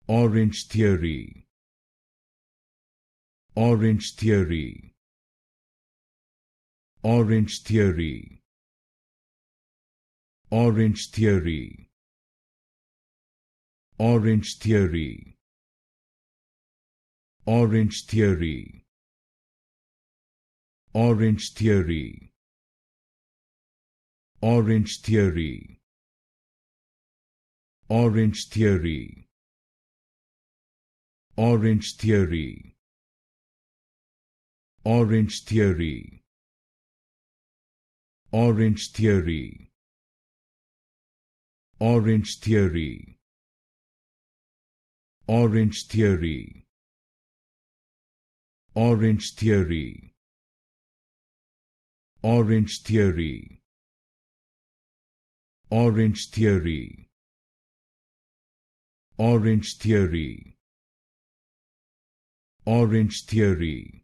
Orange theory. Orange theory. Orange theory. Orange theory. Orange theory. Orange theory. Orange theory. Orange theory. Orange theory. Orange theory. Orange theory. Orange theory. Orange theory. Orange theory. Orange theory. Orange theory. Orange theory. Orange theory. Orange theory.